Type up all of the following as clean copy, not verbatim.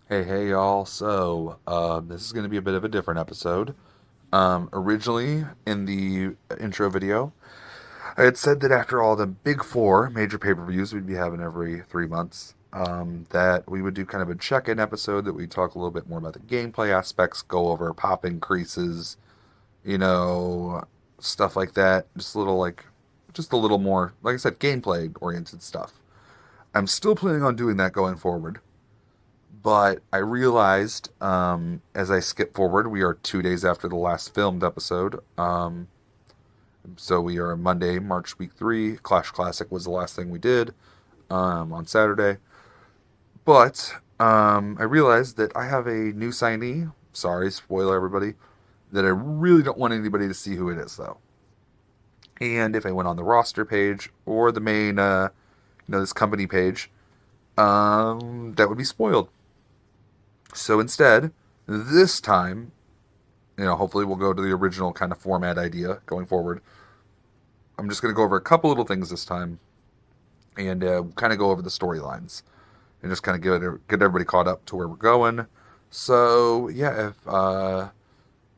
Hey, y'all. This is going to be a bit of a different episode. Originally, in the intro video, I had said that after all the big four major pay per views we'd be having every 3 months, that we would do kind of a check in episode that we talk a little bit more about the gameplay aspects, go over pop increases, you know, stuff like that. Just a little more, like I said, gameplay oriented stuff. I'm still planning on doing that going forward. But I realized as I skip forward, we are 2 days after the last filmed episode. So we are Monday, March week 3. Clash Classic was the last thing we did on Saturday. But I realized that I have a new signee. Sorry, spoiler everybody. That I really don't want anybody to see who it is, though. And if I went on the roster page or the main, this company page, that would be spoiled. So instead, this time, hopefully we'll go to the original kind of format idea going forward. I'm just going to go over a couple little things this time and kind of go over the storylines and just kind of get everybody caught up to where we're going. So, yeah, if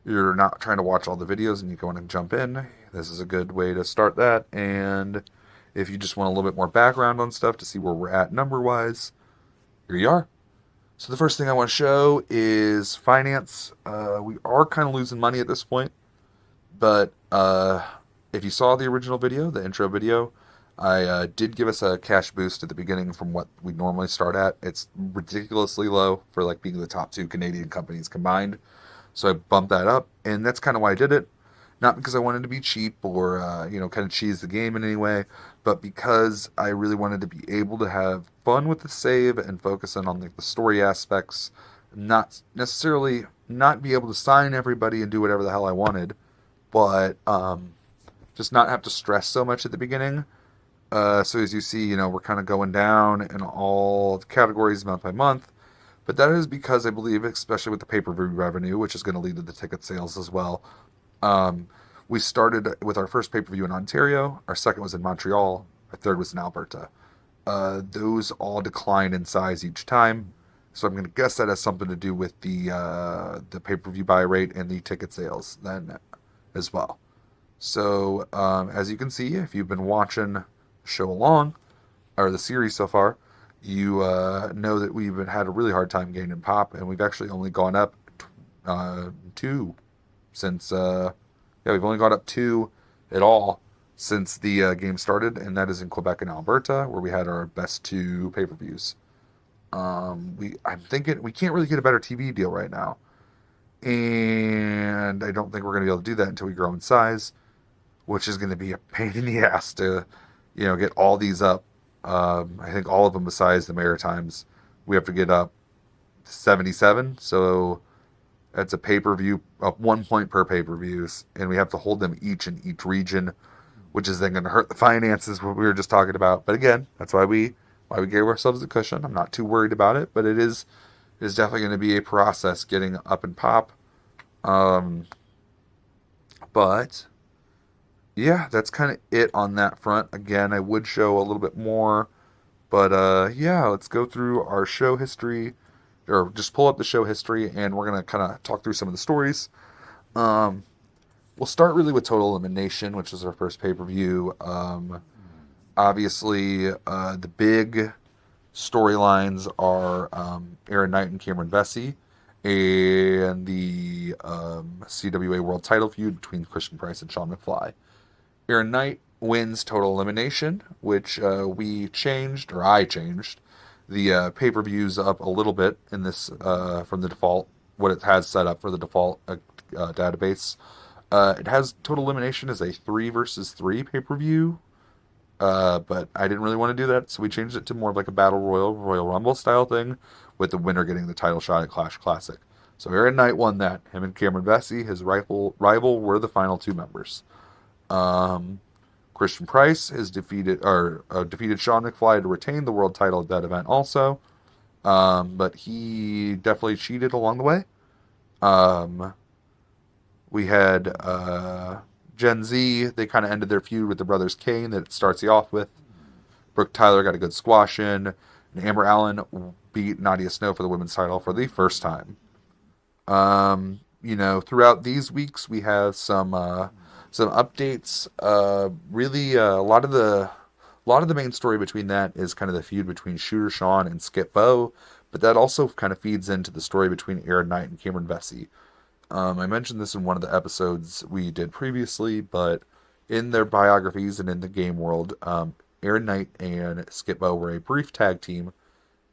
you're not trying to watch all the videos and you want to jump in, this is a good way to start that. And if you just want a little bit more background on stuff to see where we're at number wise, here you are. So the first thing I want to show is finance. We are kind of losing money at this point, but if you saw the original video, the intro video, I did give us a cash boost at the beginning from what we normally start at. It's ridiculously low for like being the top two Canadian companies combined. So I bumped that up, and that's kind of why I did it. Not because I wanted to be cheap or kind of cheese the game in any way, but because I really wanted to be able to have fun with the save and focus in on the story aspects, not necessarily not be able to sign everybody and do whatever the hell I wanted, but just not have to stress so much at the beginning. So as you see, we're kind of going down in all the categories month by month. But that is because I believe, especially with the pay-per-view revenue, which is going to lead to the ticket sales as well. Um, we started with our first pay-per-view in Ontario. Our second was in Montreal. Our third was in Alberta. Those all decline in size each time. So I'm going to guess that has something to do with the pay-per-view buy rate and the ticket sales then as well. So as you can see, if you've been watching the show along or the series so far, you know that we've had a really hard time gaining pop, and we've actually only gone up two since we've only gone up two at all since the game started, and that is in Quebec and Alberta, where we had our best two pay-per-views. I'm thinking we can't really get a better TV deal right now, and I don't think we're going to be able to do that until we grow in size, which is going to be a pain in the ass to, get all these up. I think all of them besides the Maritimes, we have to get up 77. So that's a pay-per-view, up 1 point per pay-per-views, and we have to hold them each in each region, which is then going to hurt the finances, what we were just talking about. But again, that's why we gave ourselves a cushion. I'm not too worried about it, but it is definitely going to be a process getting up and pop. Um, but yeah, that's kind of it on that front. Again, I would show a little bit more, but yeah, let's go through our show history, or just pull up the show history, and we're gonna kind of talk through some of the stories. Um, we'll start really with Total Elimination, which is our first pay per view. Obviously, the big storylines are Aaron Knight and Cameron Vesey, and the CWA World Title feud between Christian Price and Sean McFly. Aaron Knight wins Total Elimination, which we changed, or I changed, the pay-per-views up a little bit in this from the default, what it has set up for the default database. It has Total Elimination as a 3 versus 3 pay-per-view, but I didn't really want to do that, so we changed it to more of like a Battle Royal Rumble style thing, with the winner getting the title shot at Clash Classic. So Aaron Knight won that. Him and Cameron Vesey, his rival, were the final two members. Um, Christian Price has defeated Sean McFly to retain the world title at that event also. But he definitely cheated along the way. Um, we had Gen Z. They kind of ended their feud with the brothers Kane that it starts you off with. Brooke Tyler got a good squash in. And Amber Allen beat Nadia Snow for the women's title for the first time. Throughout these weeks, we have some updates. Really, a lot of the main story between that is kind of the feud between Shooter Sean and Skip Bow, but that also kind of feeds into the story between Aaron Knight and Cameron Vesey. I mentioned this in one of the episodes we did previously, but in their biographies and in the game world, Aaron Knight and Skip Bow were a brief tag team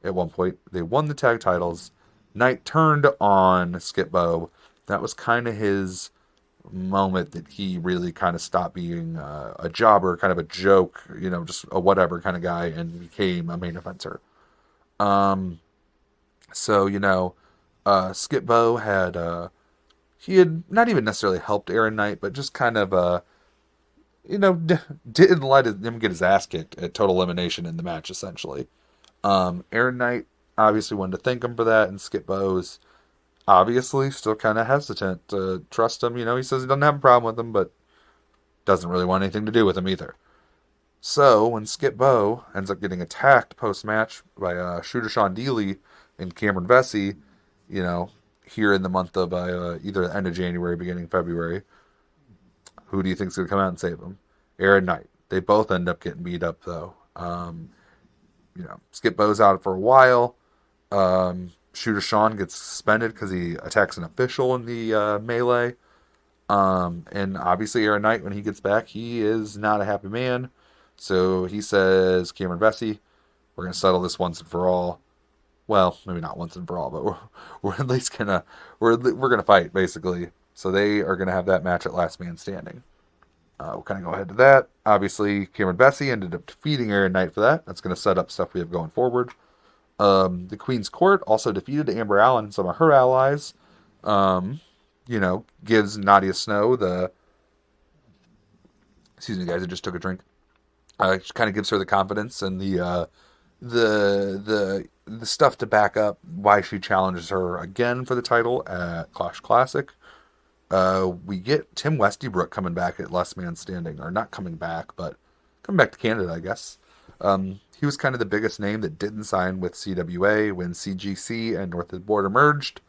at one point. They won the tag titles. Knight turned on Skip Bow. That was kind of his moment that he really kind of stopped being a jobber, kind of a joke, just a whatever kind of guy, and became a main eventer. Um, Skip Bow he had not even necessarily helped Aaron Knight, but just kind of didn't let him get his ass kicked at Total Elimination in the match, essentially. Aaron Knight obviously wanted to thank him for that, and Skip Bow's obviously still kind of hesitant to trust him. He says he doesn't have a problem with him, but doesn't really want anything to do with him either. So when Skip Bow ends up getting attacked post-match by Shooter Sean Dealey and Cameron Vesey, here in the month of either the end of January, beginning of February, who do you think's going to come out and save him? Aaron Knight. They both end up getting beat up, though. Skip Bow's out for a while. Shooter Sean gets suspended because he attacks an official in the melee. And obviously Aaron Knight, when he gets back, he is not a happy man. So he says, Cameron Vesey, we're going to settle this once and for all. Well, maybe not once and for all, but we're at least we're gonna fight, basically. So they are gonna have that match at Last Man Standing. We'll kind of go ahead to that. Obviously, Cameron Vesey ended up defeating Aaron Knight for that. That's going to set up stuff we have going forward. The Queen's Court also defeated Amber Allen and some of her allies. Gives Nadia Snow excuse me, guys, I just took a drink. Kind of gives her the confidence and the stuff to back up why she challenges her again for the title at Clash Classic. We get Tim Westybrook coming back at Last Man Standing, or not coming back, but coming back to Canada, I guess. He was kind of the biggest name that didn't sign with CWA when CGC and North of the Border merged.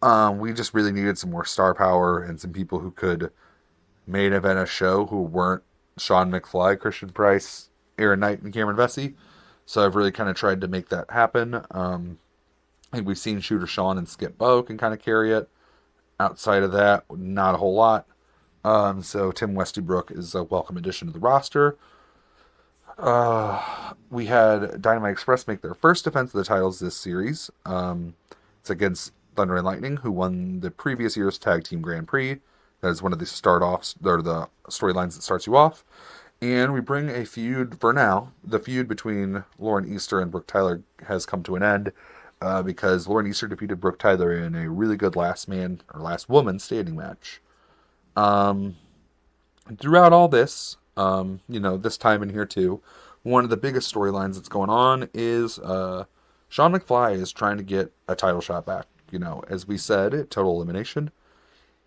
We just really needed some more star power and some people who could main event a show who weren't Sean McFly, Christian Price, Aaron Knight, and Cameron Vesey. So I've really kind of tried to make that happen. I think we've seen Shooter Sean and Skip Bow can kind of carry it. Outside of that, not a whole lot. So Tim Westybrook is a welcome addition to the roster. We had Dynamite Express make their first defense of the titles this series. It's against Thunder and Lightning, who won the previous year's Tag Team Grand Prix. That is one of the start-offs, or the storylines that starts you off. And we bring a feud, for now, the feud between Lauren Easter and Brooke Tyler has come to an end because Lauren Easter defeated Brooke Tyler in a really good last woman standing match. Throughout all this, this time in here too, one of the biggest storylines that's going on is Sean McFly is trying to get a title shot back. As we said at Total Elimination,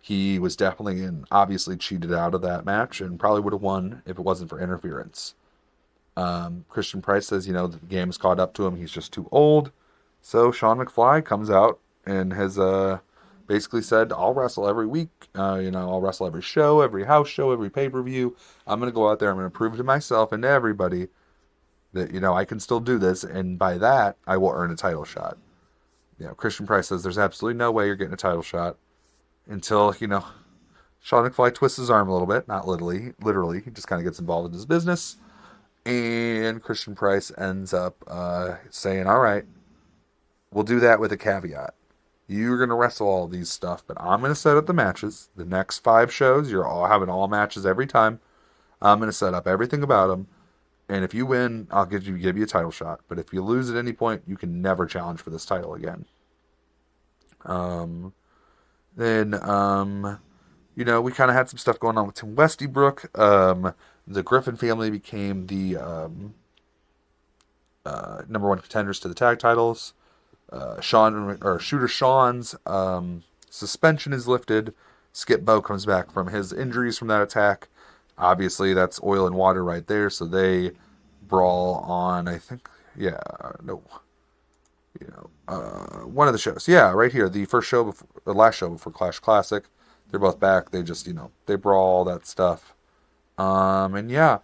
he was definitely and obviously cheated out of that match and probably would have won if it wasn't for interference. Christian Price says, the game's caught up to him. He's just too old. So Sean McFly comes out and has basically said, I'll wrestle every week. I'll wrestle every show, every house show, every pay-per-view. I'm going to go out there. I'm going to prove to myself and to everybody that, I can still do this. And by that, I will earn a title shot. Christian Price says there's absolutely no way you're getting a title shot until, Sean McFly twists his arm a little bit. Not literally. He just kind of gets involved in his business. And Christian Price ends up saying, all right, we'll do that with a caveat. You're going to wrestle all these stuff, but I'm going to set up the matches. The next 5 shows, you're all having all matches every time. I'm going to set up everything about them. And if you win, I'll give you a title shot. But if you lose at any point, you can never challenge for this title again. Then we kind of had some stuff going on with Tim Westybrook. The Griffin family became the number 1 contenders to the tag titles. Shooter Sean's suspension is lifted. Skip Bow comes back from his injuries from that attack. Obviously, that's oil and water right there. So they brawl on, I think, Yeah, no, one of the shows. Yeah, right here, the first show before, the last show before Clash Classic. They're both back. They just, they brawl that stuff. And yeah,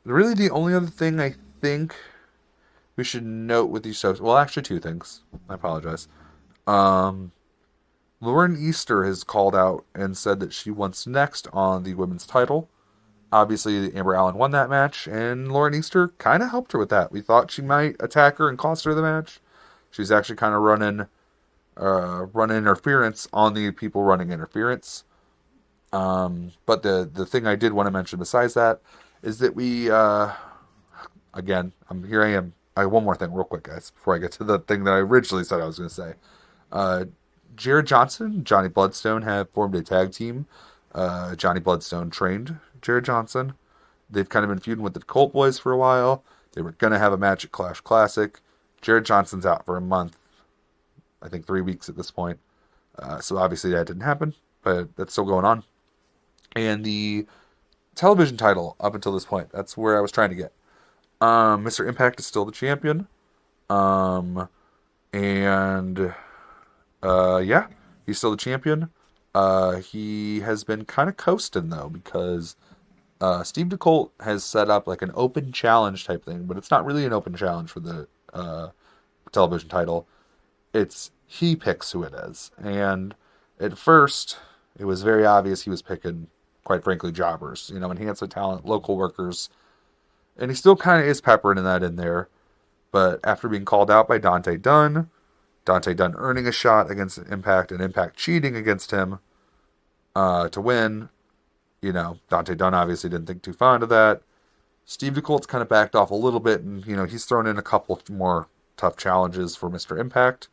really the only other thing I think we should note with these shows, well, actually two things. I apologize. Um, Lauren Easter has called out and said that she wants next on the women's title. Obviously, Amber Allen won that match, and Lauren Easter kind of helped her with that. We thought she might attack her and cost her the match. She's actually kind of running interference on the people running interference. But the thing I did want to mention besides that is that we, again, here I am. One more thing, real quick, guys, before I get to the thing that I originally said I was going to say. Uh, Jared Johnson, Johnny Bloodstone have formed a tag team. Johnny Bloodstone trained Jared Johnson. They've kind of been feuding with the Colt Boys for a while. They were going to have a match at Clash Classic. Jared Johnson's out for a month. I think 3 weeks at this point. So obviously that didn't happen, but that's still going on. And the television title up until this point, that's where I was trying to get. Mr. Impact is still the champion. Um, and yeah, he's still the champion. He has been kind of coasting though because Steve DeColt has set up like an open challenge type thing, but it's not really an open challenge for the television title. It's he picks who it is, and at first it was very obvious he was picking, quite frankly, jobbers, enhancement talent, local workers, and he still kind of is peppering that in there. But after being called out by Dante Dunn earning a shot against Impact and Impact cheating against him to win, Dante Dunn obviously didn't think too fond of that. Steve DeColt's kind of backed off a little bit, and he's thrown in a couple more tough challenges for Mr. Impact.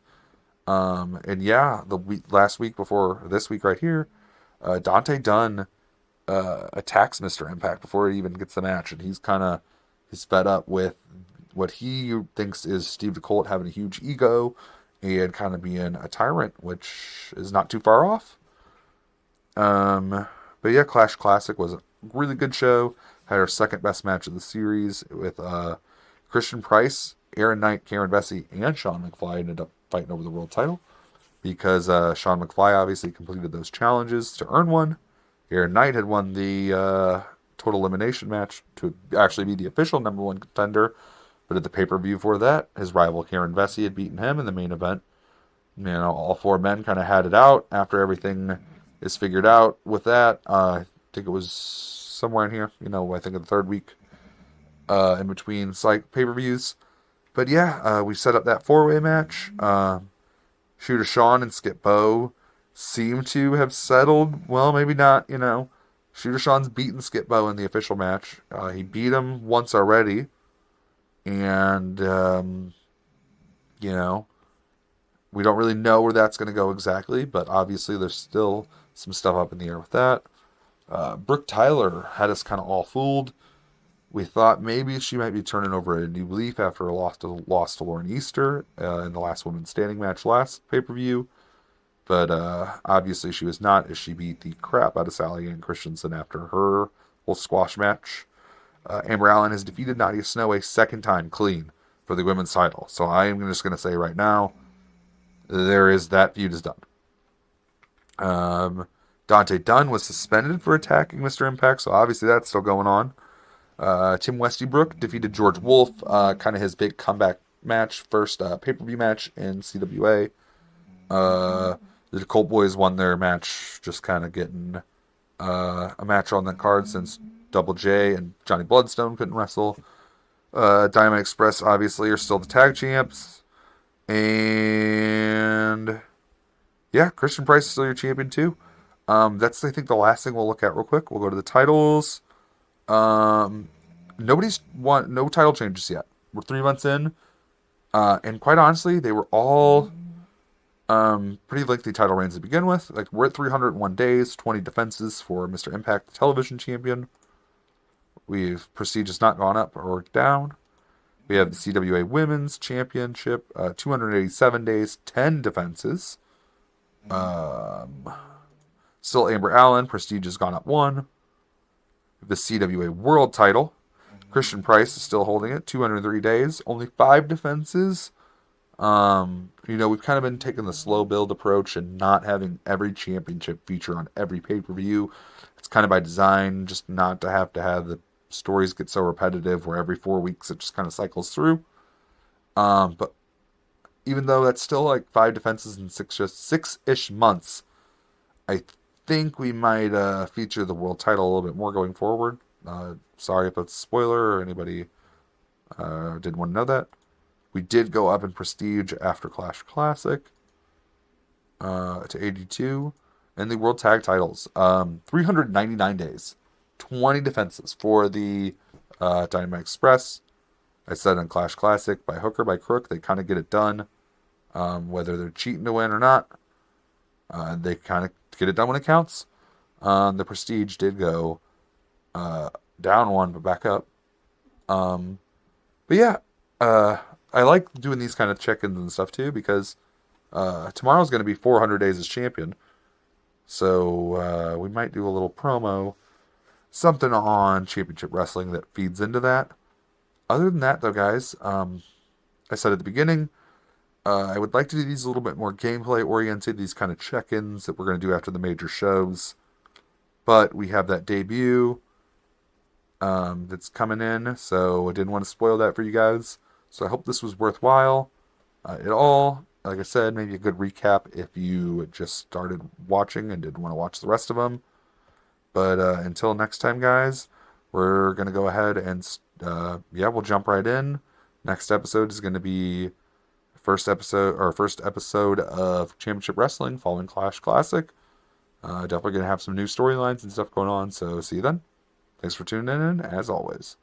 And yeah, last week before this week right here, Dante Dunn attacks Mr. Impact before he even gets the match, and he's fed up with what he thinks is Steve DeColt having a huge ego and kind of being a tyrant, which is not too far off. But yeah, Clash Classic was a really good show. Had our second best match of the series with Christian Price, Aaron Knight, Karen Vesey, and Sean McFly ended up fighting over the world title because Sean McFly obviously completed those challenges to earn one. Aaron Knight had won the total elimination match to actually be the official number one contender. But at the pay-per-view for that, his rival Karen Vesey had beaten him in the main event. All four men kind of had it out after everything is figured out with that. I think it was somewhere in here, I think in the third week in between pay-per-views. But yeah, we set up that four-way match. Shooter Sean and Skip Bo seem to have settled. Well, maybe not, Shooter Sean's beaten Skip Bo in the official match. He beat him once already. And, we don't really know where that's going to go exactly, but obviously there's still some stuff up in the air with that. Brooke Tyler had us kind of all fooled. We thought maybe she might be turning over a new leaf after a loss to Lauren Easter in the last women's standing match last pay-per-view. But obviously she was not, as she beat the crap out of Sally Ann Christensen after her whole squash match. Amber Allen has defeated Nadia Snow a second time clean for the women's title. So I am just going to say right now, that feud is done. Dante Dunn was suspended for attacking Mr. Impact, so obviously that's still going on. Tim Westybrook defeated George Wolf, kind of his big comeback match, first pay-per-view match in CWA. The Colt Boys won their match, just kind of getting a match on that card since Double J and Johnny Bloodstone couldn't wrestle. Diamond Express obviously are still the tag champs. And yeah, Christian Price is still your champion too. That's I think the last thing we'll look at real quick. We'll go to the titles. Nobody's won, no title changes yet. We're 3 months in. And quite honestly, they were all pretty lengthy title reigns to begin with. Like we're at 301 days, 20 defenses for Mr. Impact, the television champion. Prestige has not gone up or down. We have the CWA Women's Championship, 287 days, 10 defenses. Still Amber Allen, Prestige has gone up 1. The CWA World Title, Christian Price is still holding it, 203 days, only 5 defenses. We've kind of been taking the slow build approach and not having every championship feature on every pay-per-view. It's kind of by design, just not to have the stories get so repetitive where every 4 weeks it just kind of cycles through. But even though that's still like 5 defenses in six-ish months, I think we might feature the world title a little bit more going forward. Sorry if that's a spoiler or anybody didn't want to know that. We did go up in prestige after Clash Classic to 82. And the World Tag titles, 399 days, 20 defenses for the Dynamite Express. I said on Clash Classic, by hook or by crook, they kind of get it done. Whether they're cheating to win or not, they kind of get it done when it counts. The Prestige did go down one, but back up. But yeah, I like doing these kind of check-ins and stuff too because tomorrow's going to be 400 days as champion. So we might do a little promo, something on Championship Wrestling that feeds into that. Other than that, though, guys, I said at the beginning, I would like to do these a little bit more gameplay oriented, these kind of check-ins that we're going to do after the major shows. But we have that debut that's coming in, so I didn't want to spoil that for you guys. So I hope this was worthwhile. Like I said, maybe a good recap if you just started watching and didn't want to watch the rest of them. But until next time, guys, we're going to go ahead and, we'll jump right in. Next episode is going to be first episode of Championship Wrestling following Clash Classic. Definitely going to have some new storylines and stuff going on, so see you then. Thanks for tuning in, as always.